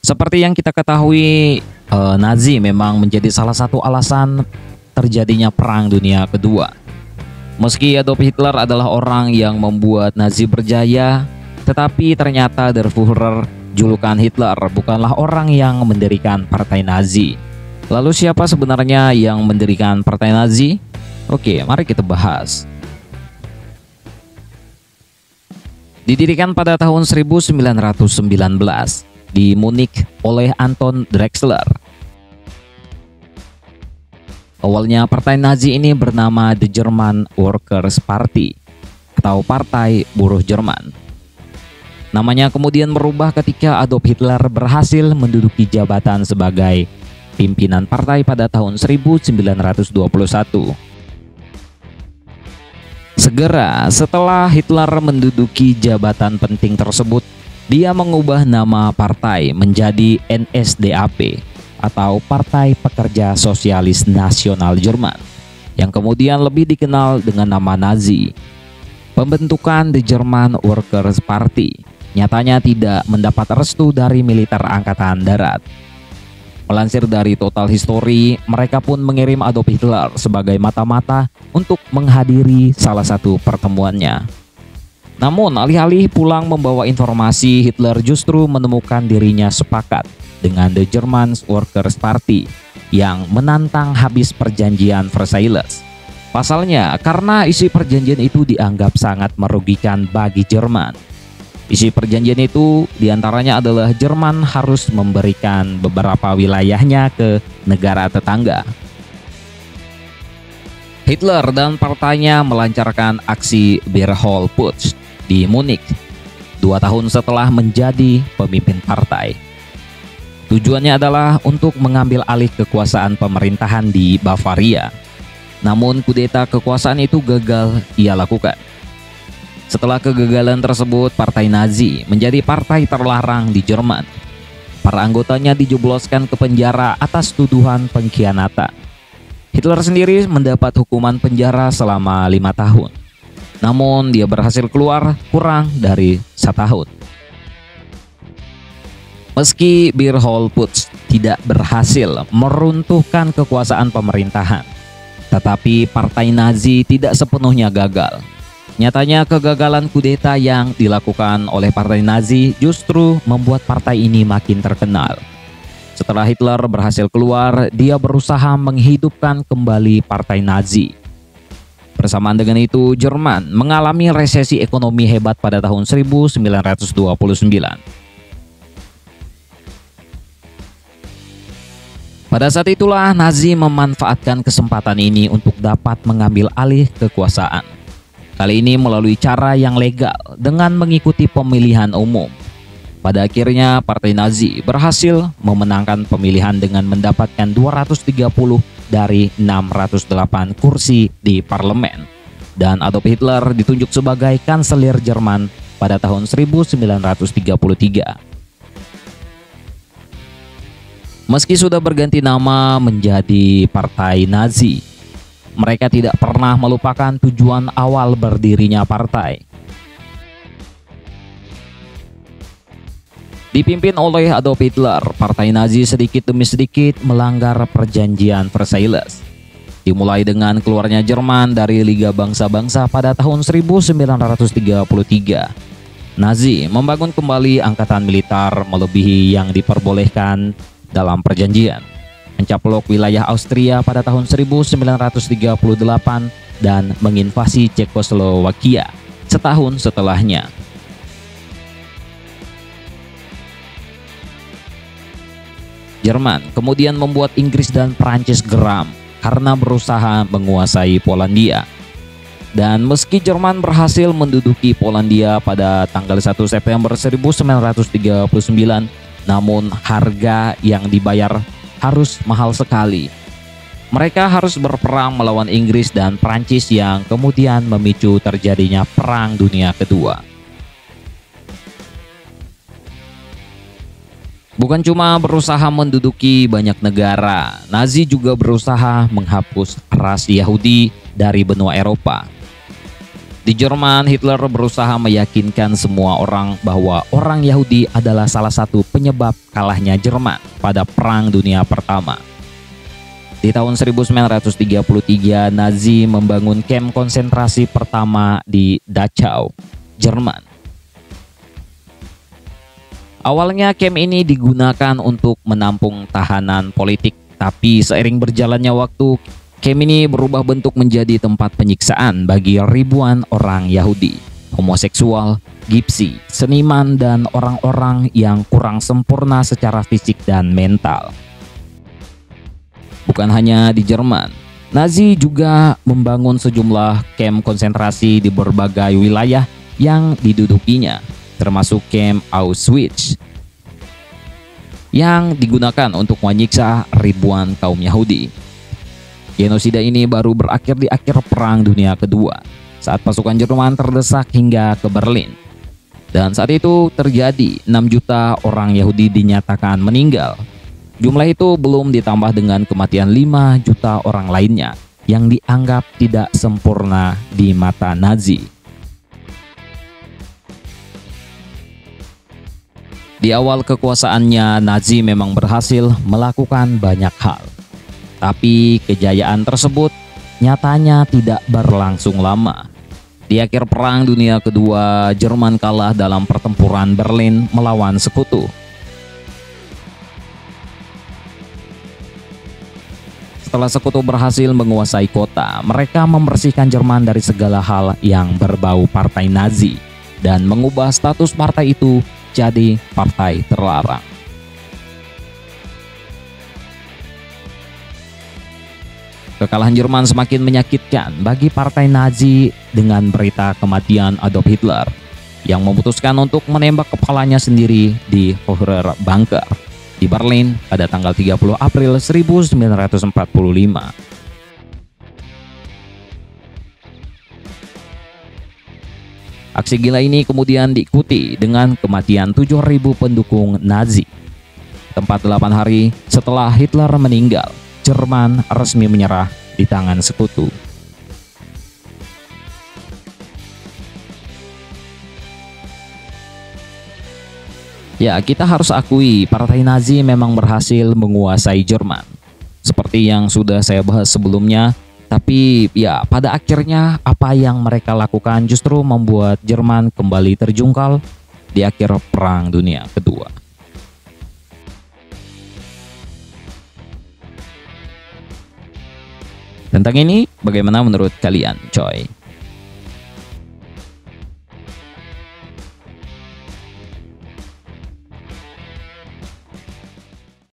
Seperti yang kita ketahui, Nazi memang menjadi salah satu alasan terjadinya Perang Dunia Kedua. Meski Adolf Hitler adalah orang yang membuat Nazi berjaya, tetapi ternyata Der Führer, julukan Hitler, bukanlah orang yang mendirikan Partai Nazi. Lalu siapa sebenarnya yang mendirikan Partai Nazi? Oke, mari kita bahas. Didirikan pada tahun 1919 di Munich oleh Anton Drexler. Awalnya Partai Nazi ini bernama The German Workers' Party atau Partai Buruh Jerman. Namanya kemudian berubah ketika Adolf Hitler berhasil menduduki jabatan sebagai pimpinan partai pada tahun 1921. Segera setelah Hitler menduduki jabatan penting tersebut, dia mengubah nama partai menjadi NSDAP atau Partai Pekerja Sosialis Nasional Jerman, yang kemudian lebih dikenal dengan nama Nazi. Pembentukan The German Workers' Party nyatanya tidak mendapat restu dari militer Angkatan Darat. Melansir dari Total History, mereka pun mengirim Adolf Hitler sebagai mata-mata untuk menghadiri salah satu pertemuannya. Namun, alih-alih pulang membawa informasi, Hitler justru menemukan dirinya sepakat dengan The German Workers' Party yang menantang habis perjanjian Versailles. Pasalnya, karena isi perjanjian itu dianggap sangat merugikan bagi Jerman. Isi perjanjian itu diantaranya adalah Jerman harus memberikan beberapa wilayahnya ke negara tetangga. Hitler dan partainya melancarkan aksi Beerholputsch di Munich 2 tahun setelah menjadi pemimpin partai. Tujuannya adalah untuk mengambil alih kekuasaan pemerintahan di Bavaria. Namun kudeta kekuasaan itu gagal ia lakukan. Setelah kegagalan tersebut, Partai Nazi menjadi partai terlarang di Jerman. Para anggotanya dijebloskan ke penjara atas tuduhan pengkhianatan. Hitler sendiri mendapat hukuman penjara selama 5 tahun. Namun dia berhasil keluar kurang dari 1 tahun. Meski Beerholputsch tidak berhasil meruntuhkan kekuasaan pemerintahan, tetapi Partai Nazi tidak sepenuhnya gagal. Nyatanya kegagalan kudeta yang dilakukan oleh Partai Nazi justru membuat partai ini makin terkenal. Setelah Hitler berhasil keluar, dia berusaha menghidupkan kembali Partai Nazi. Bersamaan dengan itu, Jerman mengalami resesi ekonomi hebat pada tahun 1929. Pada saat itulah Nazi memanfaatkan kesempatan ini untuk dapat mengambil alih kekuasaan. Kali ini melalui cara yang legal dengan mengikuti pemilihan umum. Pada akhirnya Partai Nazi berhasil memenangkan pemilihan dengan mendapatkan 230 dari 608 kursi di parlemen. Dan Adolf Hitler ditunjuk sebagai kanselir Jerman pada tahun 1933. Meski sudah berganti nama menjadi Partai Nazi, mereka tidak pernah melupakan tujuan awal berdirinya partai. Dipimpin oleh Adolf Hitler, Partai Nazi sedikit demi sedikit melanggar perjanjian Versailles. Dimulai dengan keluarnya Jerman dari Liga Bangsa-Bangsa pada tahun 1933. Nazi membangun kembali angkatan militer melebihi yang diperbolehkan dalam perjanjian. Mencaplok wilayah Austria pada tahun 1938 dan menginvasi Cekoslowakia setahun setelahnya. Jerman kemudian membuat Inggris dan Prancis geram karena berusaha menguasai Polandia. Dan meski Jerman berhasil menduduki Polandia pada tanggal 1 September 1939, namun harga yang dibayar harus mahal sekali. Mereka harus berperang melawan Inggris dan Prancis yang kemudian memicu terjadinya Perang Dunia Kedua. Bukan cuma berusaha menduduki banyak negara, Nazi juga berusaha menghapus ras Yahudi dari benua Eropa. Di Jerman, Hitler berusaha meyakinkan semua orang bahwa orang Yahudi adalah salah satu penyebab kalahnya Jerman pada Perang Dunia Pertama. Di tahun 1933, Nazi membangun kamp konsentrasi pertama di Dachau, Jerman. Awalnya kamp ini digunakan untuk menampung tahanan politik, tapi seiring berjalannya waktu, kamp ini berubah bentuk menjadi tempat penyiksaan bagi ribuan orang Yahudi, homoseksual, gipsi, seniman, dan orang-orang yang kurang sempurna secara fisik dan mental. Bukan hanya di Jerman, Nazi juga membangun sejumlah kamp konsentrasi di berbagai wilayah yang didudukinya, termasuk kamp Auschwitz, yang digunakan untuk menyiksa ribuan kaum Yahudi. Genosida ini baru berakhir di akhir Perang Dunia Kedua, saat pasukan Jerman terdesak hingga ke Berlin. Dan saat itu terjadi 6 juta orang Yahudi dinyatakan meninggal. Jumlah itu belum ditambah dengan kematian 5 juta orang lainnya yang dianggap tidak sempurna di mata Nazi. Di awal kekuasaannya, Nazi memang berhasil melakukan banyak hal. Tapi kejayaan tersebut nyatanya tidak berlangsung lama. Di akhir Perang Dunia Kedua, Jerman kalah dalam pertempuran Berlin melawan Sekutu. Setelah Sekutu berhasil menguasai kota, mereka membersihkan Jerman dari segala hal yang berbau partai Nazi dan mengubah status partai itu jadi partai terlarang. Kekalahan Jerman semakin menyakitkan bagi partai Nazi dengan berita kematian Adolf Hitler yang memutuskan untuk menembak kepalanya sendiri di Führer Bunker di Berlin pada tanggal 30 April 1945. Aksi gila ini kemudian diikuti dengan kematian 7.000 pendukung Nazi. Tepat 8 hari setelah Hitler meninggal, Jerman resmi menyerah di tangan Sekutu. Ya, kita harus akui partai Nazi memang berhasil menguasai Jerman. Seperti yang sudah saya bahas sebelumnya, tapi ya pada akhirnya apa yang mereka lakukan justru membuat Jerman kembali terjungkal di akhir Perang Dunia Kedua. Tentang ini, bagaimana menurut kalian, coy?